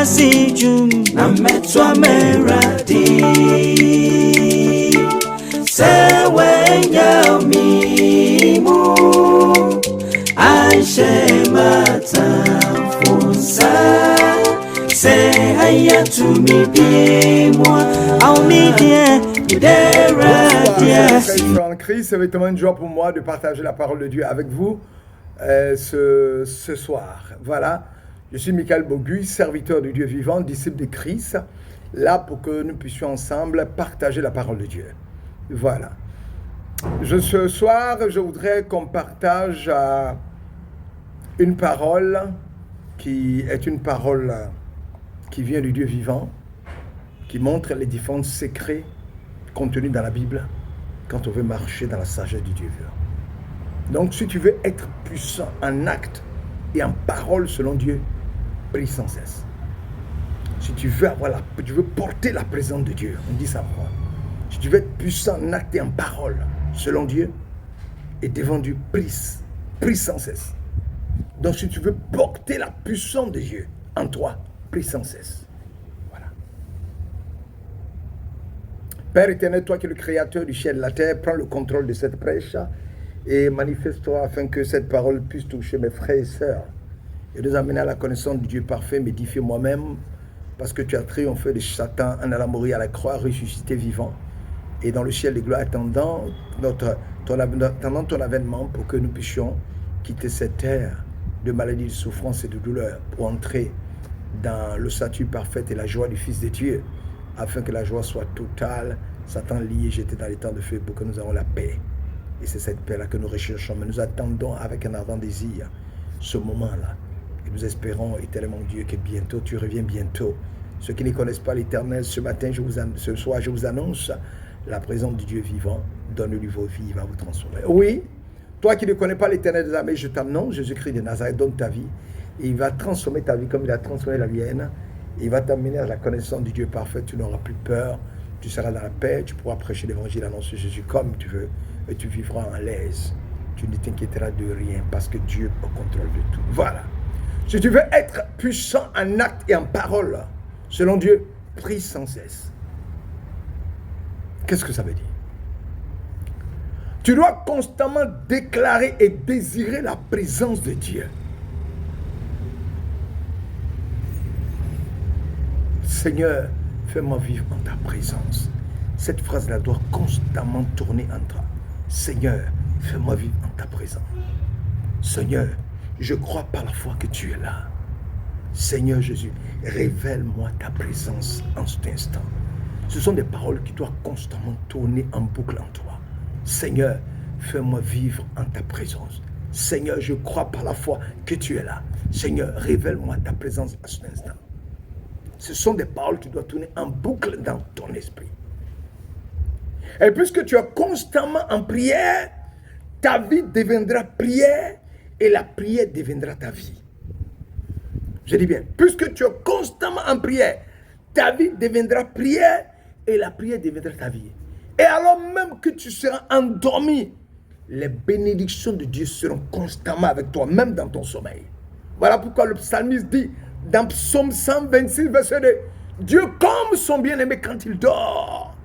Kasijum Nametwa Meradi Sewenya Mimu Anshemata Funsa Sehaya Tumibimwa Aumidie En Christ, c'est vraiment une joie pour moi de partager la parole de Dieu avec vous ce soir. Voilà, je suis Michael Boguy, serviteur de Dieu vivant, disciple de Christ, là pour que nous puissions ensemble partager la parole de Dieu. Voilà. Ce soir, je voudrais qu'on partage une parole qui est une parole qui vient du Dieu vivant, qui montre les différents secrets contenus dans la Bible quand on veut marcher dans la sagesse du Dieu vivant. Donc, si tu veux être puissant en acte et en parole selon Dieu, prie sans cesse. Si tu veux porter la présence de Dieu, on dit ça quoi? Si tu veux être puissant en acte et en parole selon Dieu et devant Dieu, prie sans cesse. Donc, si tu veux porter la puissance de Dieu en toi, prie sans cesse. Voilà. Père éternel, toi qui es le créateur du ciel et de la terre, prends le contrôle de cette prêche et manifeste-toi afin que cette parole puisse toucher mes frères et sœurs et nous amener à la connaissance du Dieu parfait, m'édifier moi-même, parce que tu as triomphé de Satan en allant mourir à la croix, ressuscité vivant, et dans le ciel des gloires attendant ton avènement pour que nous puissions quitter cette terre de maladie, de souffrance et de douleur pour entrer dans le statut parfait et la joie du Fils de Dieu, afin que la joie soit totale, Satan lié, jeté dans les temps de feu, pour que nous ayons la paix. Et c'est cette paix-là que nous recherchons, mais nous attendons avec un ardent désir ce moment-là. Et nous espérons éternellement, Dieu, que bientôt, tu reviens bientôt. Ceux qui ne connaissent pas l'Éternel, ce soir, je vous annonce la présence du Dieu vivant. Donne-lui vos vies, il va vous transformer. Oui, toi qui ne connais pas l'Éternel des armées, je t'annonce, Jésus-Christ de Nazareth, donne ta vie. Et il va transformer ta vie comme il a transformé la mienne. Il va t'amener à la connaissance du Dieu parfait. Tu n'auras plus peur. Tu seras dans la paix. Tu pourras prêcher l'évangile, annoncer Jésus comme tu veux. Et tu vivras en l'aise. Tu ne t'inquiéteras de rien parce que Dieu est au contrôle de tout. Voilà. Si tu veux être puissant en acte et en parole, selon Dieu, prie sans cesse. Qu'est-ce que ça veut dire? Tu dois constamment déclarer et désirer la présence de Dieu. Seigneur, fais-moi vivre en ta présence. Cette phrase-là doit constamment tourner en toi. Seigneur, fais-moi vivre en ta présence. Seigneur, je crois par la foi que tu es là. Seigneur Jésus, révèle-moi ta présence en cet instant. Ce sont des paroles qui doivent constamment tourner en boucle en toi. Seigneur, fais-moi vivre en ta présence. Seigneur, je crois par la foi que tu es là. Seigneur, révèle-moi ta présence à cet instant. Ce sont des paroles qui doivent tourner en boucle dans ton esprit. Et puisque tu es constamment en prière, ta vie deviendra prière et la prière deviendra ta vie. Je dis bien, puisque tu es constamment en prière, ta vie deviendra prière et la prière deviendra ta vie. Et alors même que tu seras endormi, les bénédictions de Dieu seront constamment avec toi, même dans ton sommeil. Voilà pourquoi le psalmiste dit, dans Psaume 126, verset 2, Dieu comme son bien-aimé quand il dort.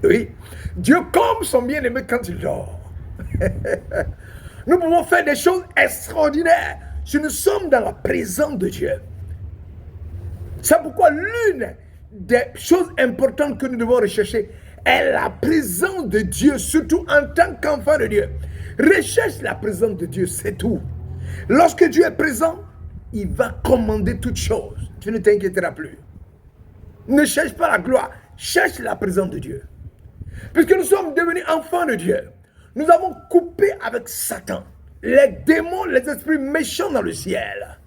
Oui, Dieu comme son bien-aimé quand il dort. Nous pouvons faire des choses extraordinaires si nous sommes dans la présence de Dieu. C'est pourquoi l'une des choses importantes que nous devons rechercher est la présence de Dieu, surtout en tant qu'enfant de Dieu. Recherche la présence de Dieu, c'est tout. Lorsque Dieu est présent, il va commander toutes choses. Tu ne t'inquiéteras plus. Ne cherche pas la gloire, cherche la présence de Dieu. Puisque nous sommes devenus enfants de Dieu, nous avons coupé avec Satan, les démons, les esprits méchants dans le ciel.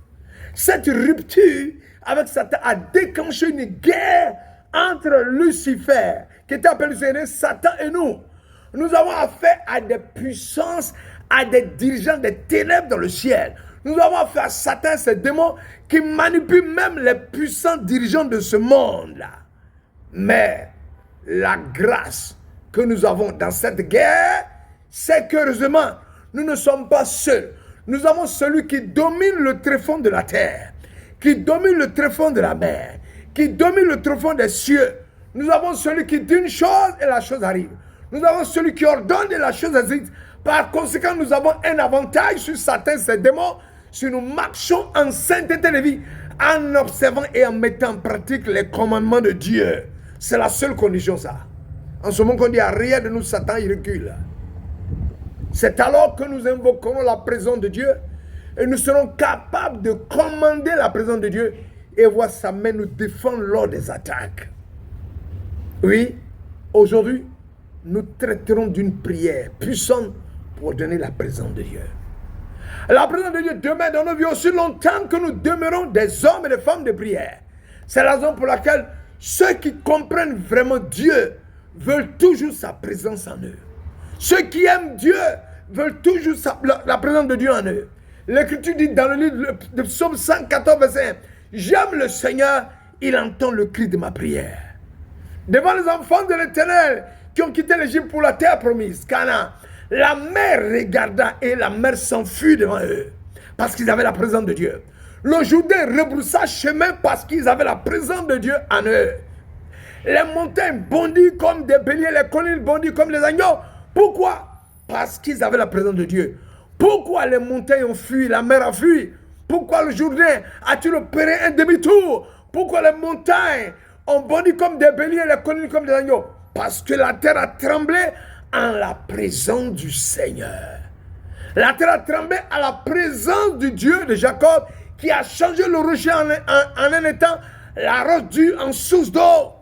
Cette rupture avec Satan a déclenché une guerre entre Lucifer, qui était appelé Satan, et nous. Nous avons affaire à des puissances, à des dirigeants des ténèbres dans le ciel. Nous avons affaire à Satan, ces démons qui manipulent même les puissants dirigeants de ce monde-là. Mais la grâce que nous avons dans cette guerre, c'est qu'heureusement, nous ne sommes pas seuls. Nous avons celui qui domine le tréfonds de la terre, qui domine le tréfonds de la mer, qui domine le tréfonds des cieux. Nous avons celui qui dit une chose et la chose arrive. Nous avons celui qui ordonne et la chose existe. Par conséquent, nous avons un avantage sur Satan, ses démons, si nous marchons en sainteté de vie, en observant et en mettant en pratique les commandements de Dieu. C'est la seule condition, ça. En ce moment qu'on dit à rien de nous, Satan, il recule. C'est alors que nous invoquerons la présence de Dieu et nous serons capables de commander la présence de Dieu et voir sa main nous défendre lors des attaques. Oui, aujourd'hui, nous traiterons d'une prière puissante pour donner la présence de Dieu. La présence de Dieu demeure dans nos vies aussi longtemps que nous demeurons des hommes et des femmes de prière. C'est la raison pour laquelle ceux qui comprennent vraiment Dieu veulent toujours sa présence en eux. Ceux qui aiment Dieu veulent toujours la présence de Dieu en eux. L'Écriture dit dans le livre de Psaume 114, verset 1, « J'aime le Seigneur, il entend le cri de ma prière. » Devant les enfants de l'Éternel qui ont quitté l'Égypte pour la terre promise, Canaan, la mer regarda et la mer s'enfuit devant eux parce qu'ils avaient la présence de Dieu. Le Jourdain rebroussa chemin parce qu'ils avaient la présence de Dieu en eux. Les montagnes bondissent comme des béliers, les collines bondissent comme les agneaux. Pourquoi? Parce qu'ils avaient la présence de Dieu. Pourquoi les montagnes ont fui, la mer a fui? Pourquoi le Jourdain a-t-il opéré un demi-tour? Pourquoi les montagnes ont bondi comme des béliers, les collines comme des agneaux? Parce que la terre a tremblé en la présence du Seigneur. La terre a tremblé à la présence du Dieu de Jacob qui a changé le rocher en un étang, la roche dure en source d'eau.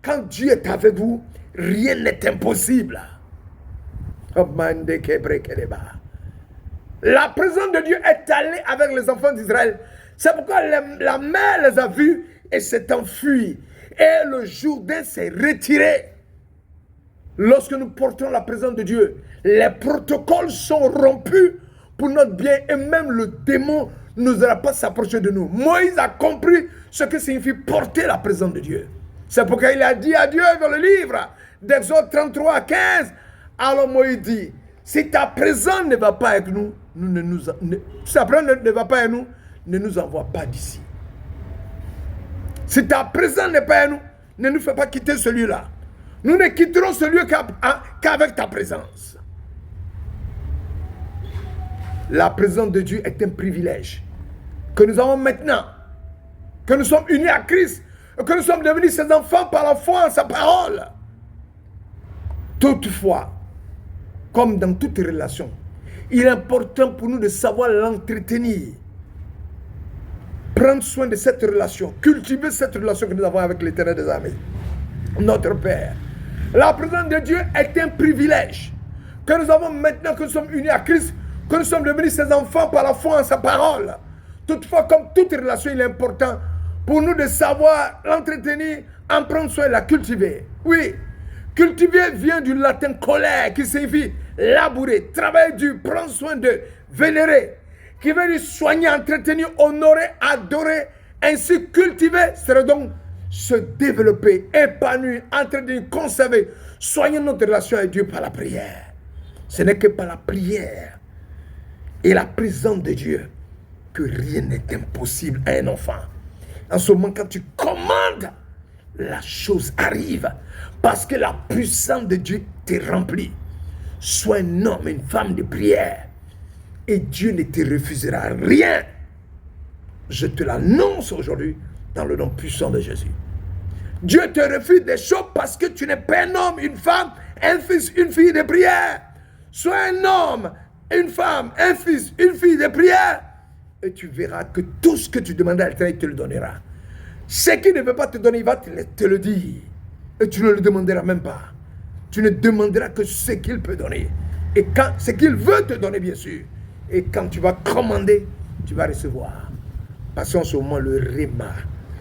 Quand Dieu est avec vous, rien n'est impossible. La présence de Dieu est allée avec les enfants d'Israël. C'est pourquoi la mer les a vus et s'est enfuie. Et le Jourdain s'est retiré. Lorsque nous portons la présence de Dieu, les protocoles sont rompus pour notre bien et même le démon n'osera pas s'approcher de nous. Moïse a compris ce que signifie porter la présence de Dieu. C'est pourquoi il a dit à Dieu dans le livre d'Exode 33 à 15. Alors Moïse dit, si ta présence ne va pas avec nous, si ta présence ne va pas avec nous, ne nous envoie pas d'ici. Si ta présence n'est pas avec nous, ne nous fais pas quitter celui-là. Nous ne quitterons ce lieu qu'avec ta présence. La présence de Dieu est un privilège que nous avons maintenant, que nous sommes unis à Christ, que nous sommes devenus ses enfants par la foi en sa parole. Toutefois, comme dans toute relation, il est important pour nous de savoir l'entretenir. Prendre soin de cette relation, cultiver cette relation que nous avons avec l'Éternel des armées, notre Père. La présence de Dieu est un privilège que nous avons maintenant que nous sommes unis à Christ, que nous sommes devenus ses enfants par la foi en sa parole. Toutefois, comme toute relation, il est important pour nous de savoir l'entretenir, en prendre soin et la cultiver. Oui, cultiver vient du latin colère, qui signifie labourer, travailler dur, prendre soin de, vénérer, qui veut dire soigner, entretenir, honorer, adorer. Ainsi, cultiver serait donc se développer, épanouir, entretenir, conserver, soigner notre relation avec Dieu par la prière. Ce n'est que par la prière et la présence de Dieu que rien n'est impossible à un enfant. En ce moment, quand tu commandes, la chose arrive parce que la puissance de Dieu te remplit. Sois un homme, une femme de prière et Dieu ne te refusera rien. Je te l'annonce aujourd'hui dans le nom puissant de Jésus. Dieu te refuse des choses parce que tu n'es pas un homme, une femme, un fils, une fille de prière. Sois un homme, une femme, un fils, une fille de prière. Et tu verras que tout ce que tu demandes à l'Éternel, il te le donnera. Ce qu'il ne veut pas te donner, il va te le dire. Et tu ne le demanderas même pas. Tu ne demanderas que ce qu'il peut donner. Et quand ce qu'il veut te donner, bien sûr. Et quand tu vas commander, tu vas recevoir. Parce qu'en ce moment, le réma,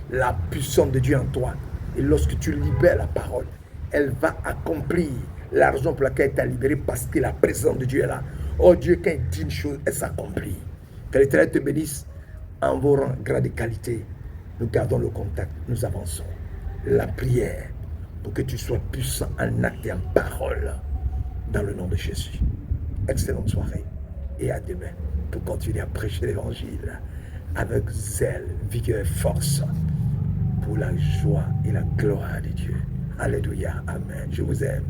la puissance de Dieu en toi. Et lorsque tu libères la parole, elle va accomplir la raison pour laquelle elle t'a libéré, parce que la présence de Dieu est là. Oh Dieu, quand il dit une chose, elle s'accomplit. Que l'Éternel te bénisse en vos rangs, grades et qualités. Nous gardons le contact, nous avançons. La prière pour que tu sois puissant en acte et en parole. Dans le nom de Jésus. Excellente soirée. Et à demain pour continuer à prêcher l'évangile avec zèle, vigueur et force pour la joie et la gloire de Dieu. Alléluia. Amen. Je vous aime.